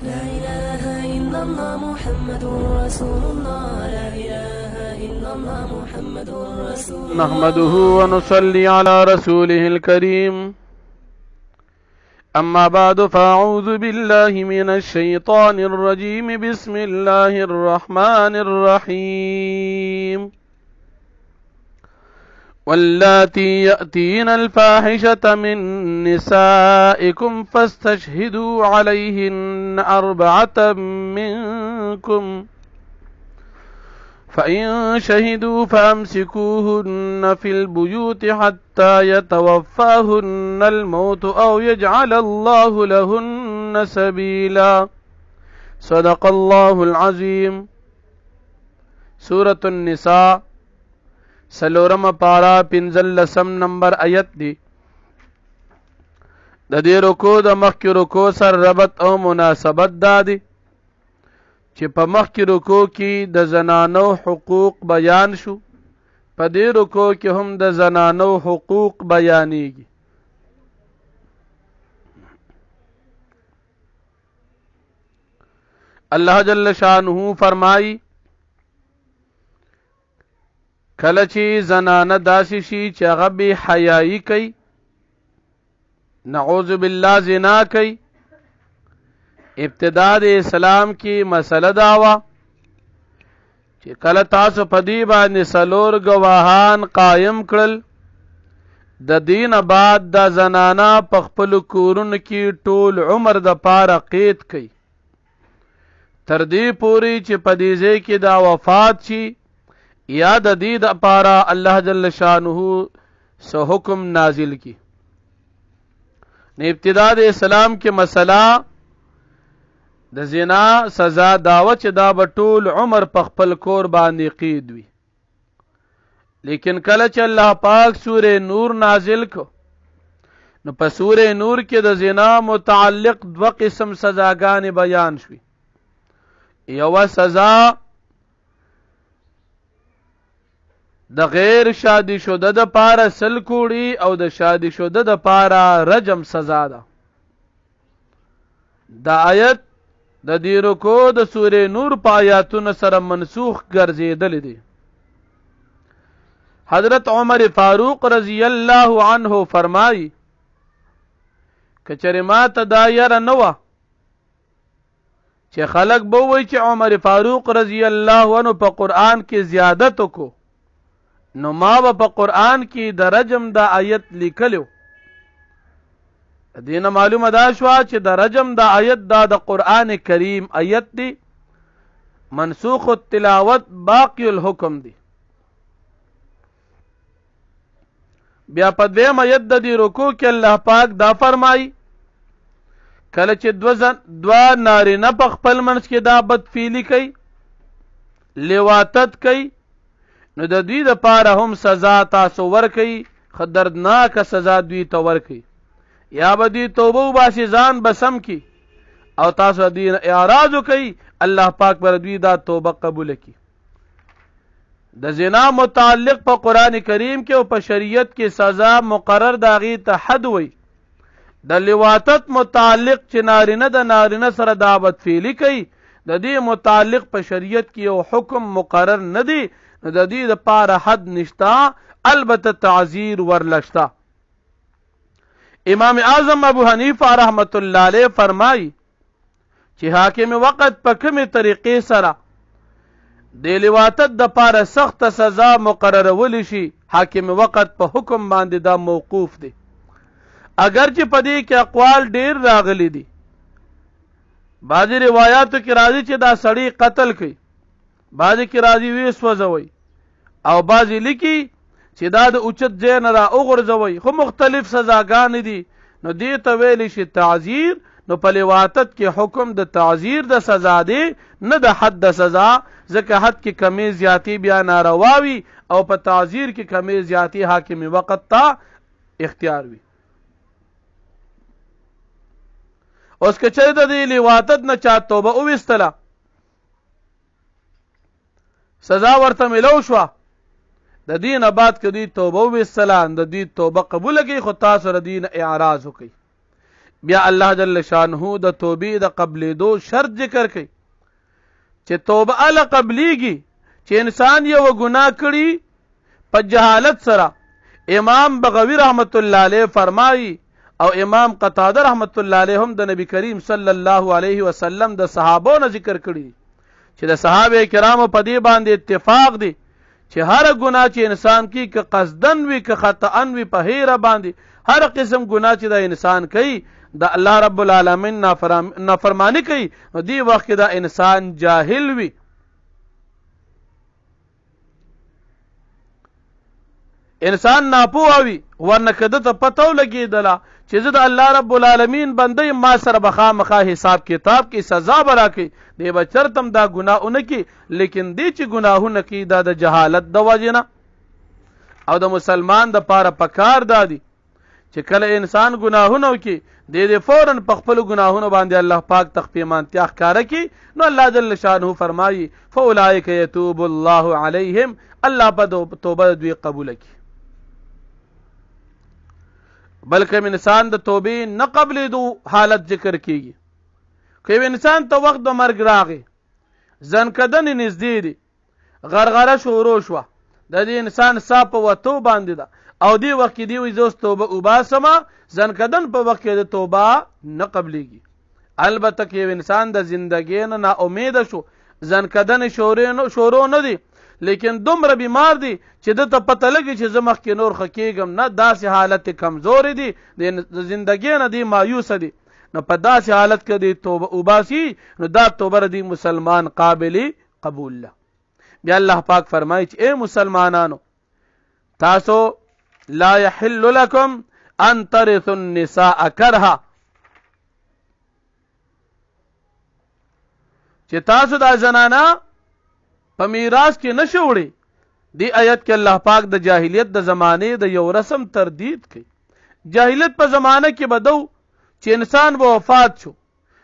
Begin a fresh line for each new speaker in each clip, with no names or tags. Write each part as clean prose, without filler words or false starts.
لا إله إلا الله محمد رسول الله لا إله إلا الله محمد رسول الله
نحمده ونصلي على رسوله الكريم أما بعد فأعوذ بالله من الشيطان الرجيم بسم الله الرحمن الرحيم واللاتي يأتين الفاحشة من نسائكم فاستشهدوا عليهن 4 منكم فإن شهدوا فأمسكوهن في البيوت حتى يتوفاهن الموت أو يجعل الله لهن سبيلا صدق الله العظيم. سورة النساء سلورم پارا 15 نمبر آیت دی. د دې رکو د مخکې رکو سره ربط او مناسبت دا دی چې په مخکې رکو کې د زنانو حقوق بیان شو، په دې رکو کې هم د زنانو حقوق بیانېږي. الله جل شانه فرمایي کله چې زنانه داسې شي چې هغه بې حیایي کوي، نعوذ بالله زنا کوي، ابتدا د اسلام کې مسله دا وه چې کله تاسو په دې باندې 4 ګواهان قایم کړل، د دین بعد د زنانه په خپل کورونو کې ټول عمر د پاره قید کوي تر دې پورې چې په دې ځای کې دا وفات شي یا د دې د پاره الله جل شانه سو حکم نازل کی. نه ابتدا د اسلام کې مسله د زنا سزا داوه چې دا به ټول عمر په خپل کور باندې قید وي، لیکن کله چې الله پاک سوره نور نازل کو نو په سوره نور کې د زنا متعلق 2 قسم سزاګانې بیان شوي. یو سزا د غیر شادي شده د پاره 100 کوړي او د شادي شده د پاره رجم سزا ده. دا آیت د دې رکو د سوره نور په آیاتونو سره منسوخ ګرځیدل دي. حضرت عمر فاروق رضی الله عنه فرمایي کچره ما ته دا یره نه وه چې خلق به وایي چې عمر فاروق رضی الله عنه په قرآن کې زیادت وکړو، نو ما به په قرآن کې د رجم د آیت لیکلو. دینه معلومه دا شوه چې د رجم د آیت دا د قرآن کریم آیت دی، منسوخ التلاوت باقی الحکم دی. بیا په دویم آیت د دې رکوع کې الله پاک دا فرمایي کله چې 2 نارینه په خپل منځ کې دا بدفعلي کوي، لواطت کوي، نو د دوی د پاره هم سزا تاسو ورکوي، ښه دردناکه سزا دوی ته ورکوي. یا به دوی توبه وباسي ځان به سم کړي او تاسو دین اعراض وکړئ، الله پاک پر دوی دا توبه قبول کړي. د زنا متعلق په قرآن کریم کې او په شریعت کې سزا مقرر د هغې ته حد وي. د لواطت متعلق چې نارینه د نارینه سره دا بدفعلي کوي، د دې متعلق په شریعت کې یو حکم مقرر نه دی، نو د دې لپاره حد نشته، البته تعزیر ورلشته. امام اعظم ابو حنیفه رحمت الله علیه فرمایي چې حاکم وقت په کومې طریقې سره د لواطت د پاره سخت سزا مقررول شي، حاکم وقت په حکم باندې دا موقوف دی. اگر چې په دې کې اقوال ډیر راغلي دي، بعضې روایاتو کې راځي چې دا سړی قتل کوي، بعضې کې راځي وی سوځوي، او بعضې لیکي چې دا د اوچت ځای نه را وغورځوي، خو مختلف سزاګانې دي. نو دې ته ویلی شي تعزیر، نو په لواطت کې حکم د تعزیر د سزا دی، نه د حد د سزا، ځکه حد کې کمی زیاتی بیا ناروا وي او په تعزیر کې کمی زیاتی حاکم وقت ته اختیار وي. اوس که چېرته د دې لواطت نه چا توبه وویستله، سزا ورته ملو شوه، د دین بعد که دوی توبه وویستله، د دوی توبه قبوله کړي، خو تاسو د دین اعراض وکړئ. بیا الله جل شانه د توبې د قبلېدو شرط ذکر کوي چې توبه ال قبليږي چې انسان یو ګناه کړي په جهالت سره. امام بغوی رحمت الله علیه فرمایي او امام قتاده رحمت الله علیه هم د نبی کریم صلی الله علیه وسلم د صحابو نه ذکر کړي چې د صحابه کرامو په دې باندې اتفاق دی چې هر ګناه چې انسان کی که قصدن وي که خطأ وي په هیره باندې هر قسم ګناه چې د انسان کوي د الله رب العالمین نافرمانی کوي نو دی وخت دا انسان جاهل وي. انسان ناپوه وي ورنه کده ته پتو لګیدله چې زه د الله رب العالمین بنده ما سره بخامخا حساب کتاب کې سزا برا کوي دی بچرتم دا ګناهونه کی لیکن دی چې ګناهونه کی دا د جهالت د وجنه او د مسلمان د پاره پکار دادي چې کله انسان ګناهونه وکي د فورن په خپل ګناهونو باندې الله پاک تخفیمانتیا ښکاره کی نو الله جل شانه فرمایي فاولئک یتوب الله علیهم الله په توبه دوی قبول کی. بلکې انسان د توبې نه قبلې دو حالت ذکر کیږي که انسان ته وخت د مرګ راغی ځنکدن نږدې دی غرغره شروع شوه د دې انسان سا په وتو باندې ده او دی وخت کې دی وي زه توبه وباسمه ځنکدن په وخت کې د توبه نه قبلېږي. البته که انسان د زندګۍ نه ناامیده شو ځنکدن شروع نه دی لیکن دومره بیمار دی چې د ته پته لګي چې زه مخکې نور ښه کېږم نه داسې حالت کمزوري دی د زندګۍ نه دی مایوس دی نو په داسې حالت کې دی توبه وباسي نو دا توبه دی مسلمان قابل قبول له. بیا الله پاک فرمایي چې اے مسلمانانو تاسو لا يحل لكم ان ترثوا النساء كرها چې تاسو دا زنانا په میراث کې نشو وړي. دی آیت کې الله پاک د جاهلیت د زمانه د یو رسم تردید کوي. جاهلیت په زمانه کې بدو چې انسان به وفات شو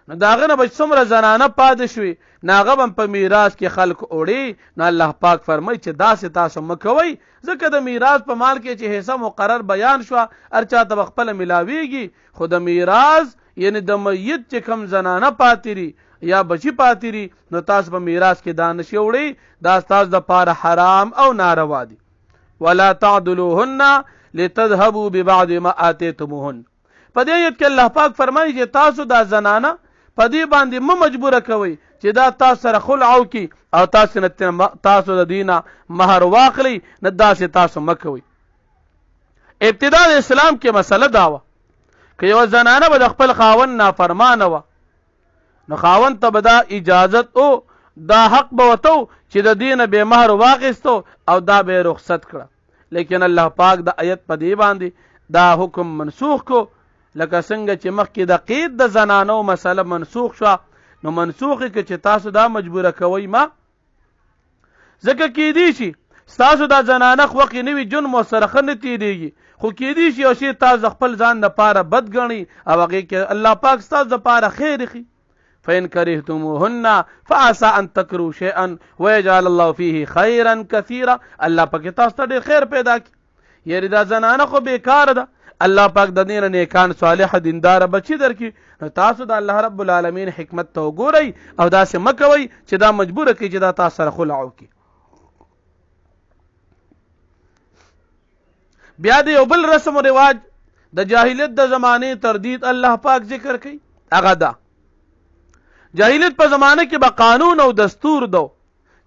نو داغه نه بچ څومره زنانه پاد شوي ناغه هم په میراث کې خلق وړي. نو الله پاک فرمایي چې داسې تاسو مکوئ ځکه د میراث په مال کې چې حصہ مقرر بیان شو هر چاته خپل ملاويږي خو د میراث یعنی د میت چې کم زنانه پاتري یا بچی پاتری نو تاسو په میراث کې دانش وړي دا تاسو د پاره حرام او ناروا دي. ولا تعدلوهن لتذهبوا ببعض ما اتيتموهن. په دې آیت کې الله پاک فرمایي چې تاسو دا زنانه په دې باندې مجبوره کوي چې دا تاسو سره خلع وکي او تاسو د دینه مہر واخلي نه داسې تاسو مکوي. ابتدا د اسلام کې مسله داوه که یو زنانه به د خپل خاوند نافرمانه و نو خاوند ته به دا اجازت او دا حق به وتو چې د دینه به مہر واغستو او دا به رخصت کړه لیکن الله پاک د آیت په دی باندې دا حکم منسوخ کو لکه څنګه چې مخکې د قید د زنانو مسله منسوخ شو نو منسوخ کې چې تاسو دا مجبوره کوي ما ځکه کې دی شي تاسو دا زنانه خوخي نوی جن مو سره خنه تیریږي خو کې دی شي او شی تاسو خپل ځان د پاره بد غني او هغه کې الله پاک تاسو د پاره خیر خي. فإن كرهتموهن فعسى أن تكرهوا شيئا ويجعل الله فيه خيرا كثيرا. الله پاک تاسو ته ډېر خیر پیدا کی. یری دا زنانه خو بیکار ده الله پاک د دین نیکان صالح دیندار بچی درکې نو تاسو د الله رب العالمین حکمت ته وګورئ او دا سه مکوئ چې دا مجبوره کی چې دا تاسو سره خلع وکي. بیا د یو بل رسم او رواج د جاهلیت د زمانه تردید الله پاک ذکر کوي. هغه دا جاهلیت په زمانه کې به قانون او دستور دو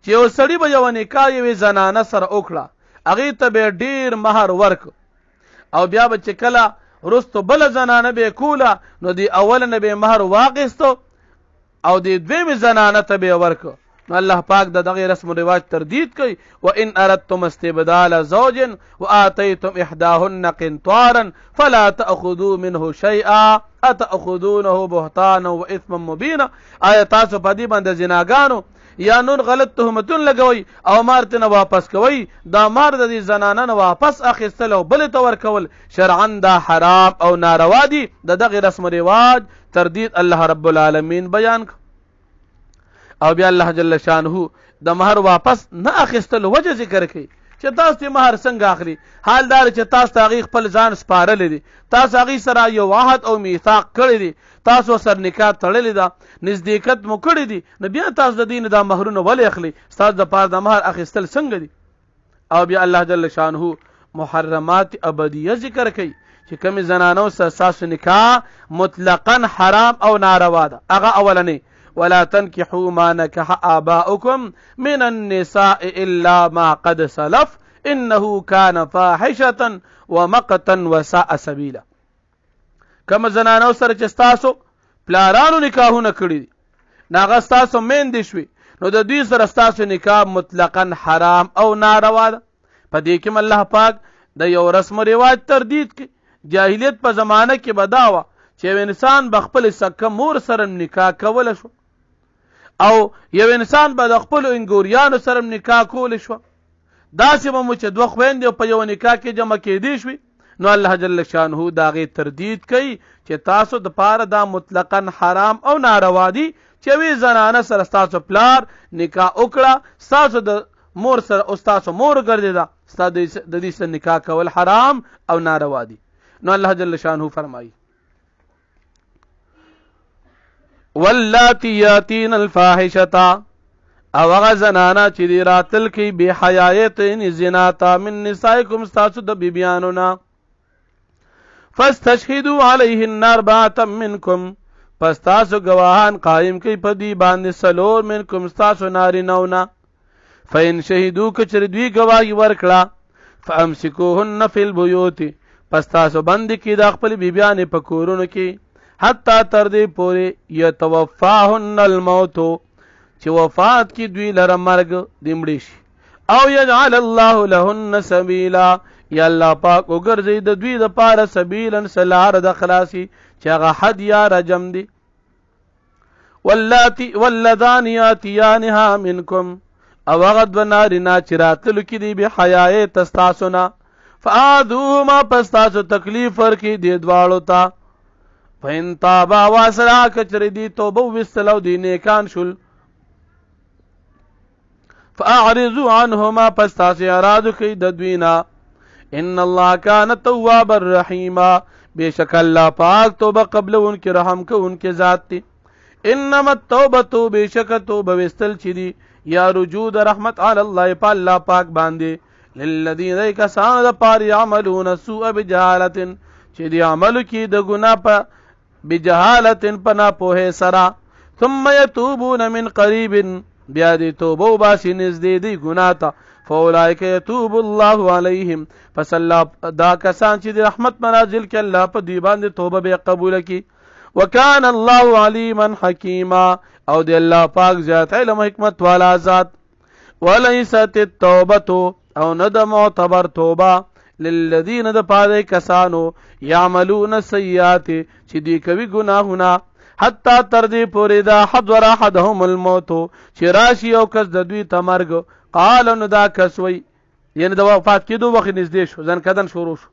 چې یو سړی به یو نکاح یوې زنانه سره وکړه هغې ته به ډېر مهر ورک او بیا به چې کله وروستو بله زنانه به یې کوله نو د اوله نه به یې مهر واخیستو او د دویمې زنانه ته به یې ورک. نو الله پاک د دغه رسم و رواج تردید کوي وان اردتم استبدال زوج واتيتم احداهن قنطارا فلا تاخذوا منه شيئا اتاخذونه بهتانا واثما مبينا. آیا تاسو په دې باندې زناګانو یا نور غلط تهمتون لګوي او مارته نه واپس کوي دا مار د دې زنانه نه واپس اخیستل او بل ته ورکول شرعا دا حرام او ناروا دي. د دغه رسم و رواج تردید الله رب العالمین بیان او بیا الله جل شانه د مہر واپس نه اخیستل وجه ذکر کوي چې چې تاسو ته مہر څنګه اخلي؟ حال دار چې تاسو ته هغې خپل ځان سپارلی دی، تاسو هغې سره یو عهد او میثاق کړی دی، تاسو سره نکاح تړلې ده، نزدېکت مو کړی دي، نو بیا تاسو د دې نه دا مهرونه ولې اخلي؟ ستاسو دپاره د مهر اخیستل څنګه دي؟ او بیا الله جل شانه محرمات ابدیه ذکر کوي چې کومې زنانو سره ستاسو نکاح مطلقا حرام او ناروا ده. هغه اولنې ولا تنكحوا ما نكح آباؤكم من النساء إلا ما قد سلف إنه كان فاحشة ومقتا وساء سبيلا. کوم زنانو سره چې ستاسو پلارانو نکاحونه کړي دي، هغه ستاسو میندې شوي، نو د دوی سره ستاسو نکاح مطلقا حرام او ناروا ده. په دې کې الله پاک د یو رسم و رواج تردید کوي. جاهلیت په زمانه کې به دا وه چې یو انسان به خپل سکه مور سره نکاح کولی شو، او یو انسان به د خپلو انګوریانو سره نکاح کولی شو. داسې به مو چې دوه خویندې په یو نکاح کې جمع کېدی شوي، نو الله جل شانه د هغې تردید کوي چې تاسو دپاره دا مطلقا حرام او ناروا دي چې یوې زنانه سره ستاسو پلار نکاح وکړه، ستاسو د مور سره او ستاسو مور ګرځېده، ستا د دې سره نکاح کول حرام او ناروا دي. نو الله جل شانه فرمایي واللاتی یاتین الفاحشة، او هغه زنانه چې دی راتل کوي بې حیایتین زنا ته من نسائکم ستاسو د بیبیانو نه، فاستشهدوا علیهن اربعة منکم، پس تاسو گواهان قائم کوي په دې باندې څلور منکم ستاسو نارینهو نه، فإن شهدوا کچر دوی گواهی ورکړه، فامسکوهن فی البیوت، پس تاسو بند کړي د خپل بیبیانې په کورونو کې، حتی تر دې پورې یتوفاهن الموت چې وفات کی دوی لره مرګ د مړي شي، او یجعل الله لهن سبیلا، یا الله پاک وګرځي د دوی دپاره سبیلا سلار د خلاصي چې هغه حد یا رجم دي. واللذان یاتیانها منکم، او هغه دوه نارینه چې راتلو کې دي بې حیایې ستاسو نه، فآذوهما، پس تاسو تکلیف ورکړي دې دواړو ته، فإن تابا واصلحا، کچرې دي توبه وویستل او دې نیکان شول، فأعرضوا عنهما، پس تاسو اعراض وکړئ د دوی نه، ان الله کان توابا رحیما، بېشک الله پاک توبه قبلونکي رحم کوونکي ذات دی. انما التوبه، بېشکه توبه ویستل چې دي یا رجوع د رحمت علی الله په الله پاک باندې، للذین دی کسانو دپاره یعملون سوء بجهالت چې دی عملو کې د ګناه په بجهالت په ناپوهۍ سره، ثم یتوبون من قریب، بیا دې توبه وباسي نږدې دی ګناه ته، فاولئک یتوب الله علیهم، پس الله دا کسان چې د رحمت منازل کې الله په دوی باندې توبه به قبول کړي. وکان الله علیما حکیما، او دی الله پاک زیات علم حکمت والا ذات. ولیست التوبه، او نه د معتبر توبه، للذین د پاره کسانو یعملون السیئات چې دی کوي ګناهونه، حتی تر دې پورې دا حضر احدهم الموت چې راشي او کس د دوی ته مرګ، قال نو دا کس وی، یعنی د وفات کېدو وخت نږدې شو، ځن کدن شروع شو،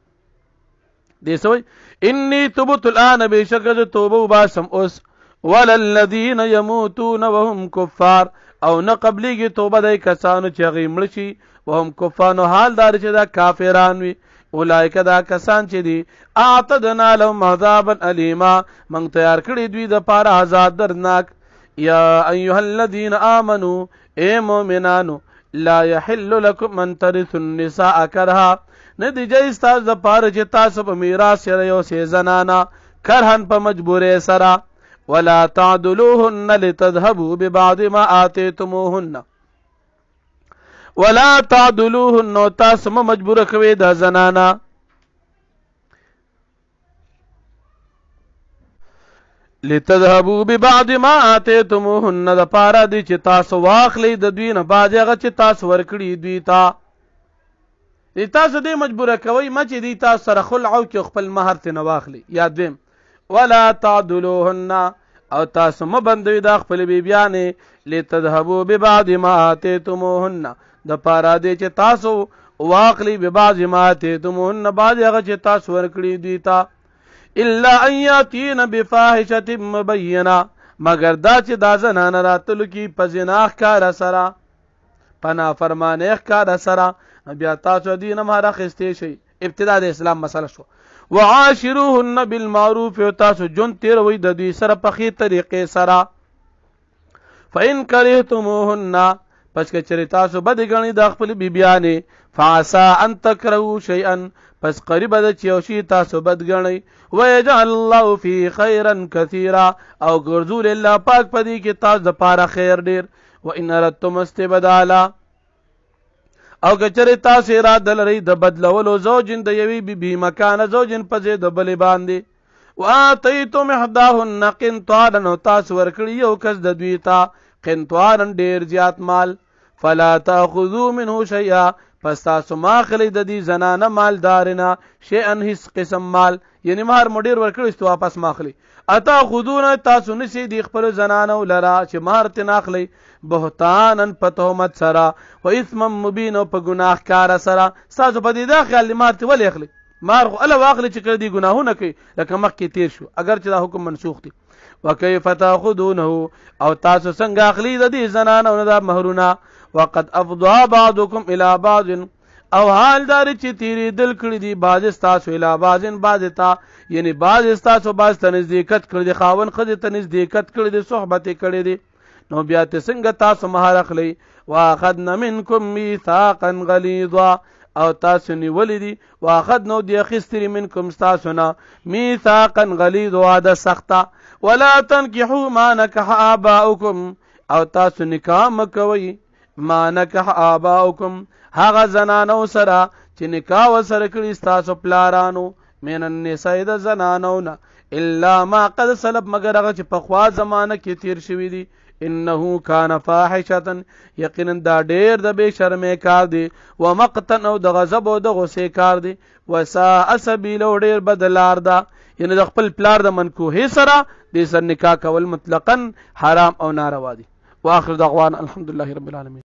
دې سوی انی تبت الان، بېشکه زه توبه وباسم اوس، وللذین یموتون وهم کفار، او نه قبلیږي توبه د کسانو چې هغوی مړه شي وهم کفار، نو حال دار چې دا کافران وي، اولئک دا کسان چې دي اعتدنا لهم عذابا الیما، موږ تیار کړي دوی دپاره عذاب دردناک. یا ایها الذین آمنوا، اے مؤمنانو، لا یحل لکم ان ترثوا النساء کرها، نه دی جایز تاسو دپاره چې تاسو په میراث سره یو څه زنانه کرهن په مجبورۍ سره، ولا تعدلوهن لتذهبوا ببعض ما آتیتموهن، ولا تعدلوهن، تاسو مه مجبوره کوئ دا زنانه، لتذهبوا ببعض ما آتیتموهن، د پاره دی چې تاسو واخلئ د دوی نه بعض هغه چې تاسو ورکړي دوی ته، تاسو دې مجبوره کوئ مه چې دوی تاسو سره خلع وکړي او خپل مهر ترې نه واخلي. یا دویم ولا تعدلوهن، او تاسو مه بندوئ دا خپل بیبیانې، لتذهبوا ببعض ما آتیتموهن، د پاره دی چې تاسو واخلئ ببعض ما آتیتموهن، بعض هغه چې تاسو ورکړي دوی ته، الا ان یاتین بفاحشة مبینه، مگر دا چې دا زنانه راتلو کې په زنا ښکاره سره، په نافرمانۍ ښکاره سره، بیا تاسو دین مهر اخیستې شي. ابتدا د اسلام مسله شو. وعاشروهن بالمعروف، او تاسو جون تیروي د دوی سره په ښې طریقې سره. فإن کرهتموهن، پس که چېرې تاسو بدې ګڼئ د خپلې بیبیانې، فعسى ان تکرهوا شیئا، پس قریبه ده چې یو شي تاسو بد ګڼئ. ویجعل الله فی خیرا کثیرا، او ګرځول الله پاک په دې کې تاسو دپاره خیر ډېر. وإن اردتم استبدالا، او که چېرې تاسو اراده لرئ د بدلولو زوجن د یوې بیبي مکانه زوجن په ځای د بلې باندې. وآتیتم احداهن قنطارا، او تاسو ورکړي یو کس د دوی ته قنطارا ډېر زیات مال. فلا تأخذوا منه شیئا، پس تاسو ما اخلئ د دې زنانه مالدارنه شیئا هیڅ قسم مال، یعنی مهر مو ډېر ورکړی ستو واپس ما اخلئ. اتاخذونه، تاسو نسی د خپلو زنانو لره چې مهر ترې نه اخلئ بهتانا په تهمت سره، و اثما مبین، او په ګناه ښکاره سره. ستاسو په دې دا خیال دی مهر ترې ولې اخلئ؟ مهر خو هله واخلئ چې کله دې ګناهونه کوي، لکه مخکې تیر شو، اگر چې دا حکم منسوخ دی. وکیف تاخذونه، او تاسو څنګه اخلئ د دې زنانو نه دا مهرونه. وقد افضى بعضكم الى بعض، او حال دار چې تیرېدل کړي دي بعض ستاسو الی بعض بعض ته، یعنی بعض ستاسو بعض ته نزدېکت کړي دي، خاوند ښځې ته نزدېکت کړي دي، صحبت یې کړی دی. نو بیا ته څنګه تاسو مهر اخلئ؟ واخذن منکم میثاقا غلیظا، او تاسو نیولې دي، واخذنو دی اخیستري منکم ستاسو نه میثاقا غلیظ، وعده سخته. ولا تنکحوا ما نکح آباؤکم، او تاسو نکاح مکوئ ما نکح آباؤکم، هغه زنانو سره چې نکاح ورسره کړي ستاسو پلارانو، من النساء د زنانو نه، الا ما قد سلف، مگر هغه چې پخوا زمانه کې تیر شوي دي. انه کان فاحشة، یقینا دا ډېر د بې شرمۍ کار دی. ومقتا، او د غضب او د غصې کار دی. وساء سبیل، او ډېر بد لار ده، یعنی د خپل پلار د منکوحې سره دې سره نکاح کول مطلقا حرام او ناروا دي. واخر دعوانا الحمد لله رب العالمين.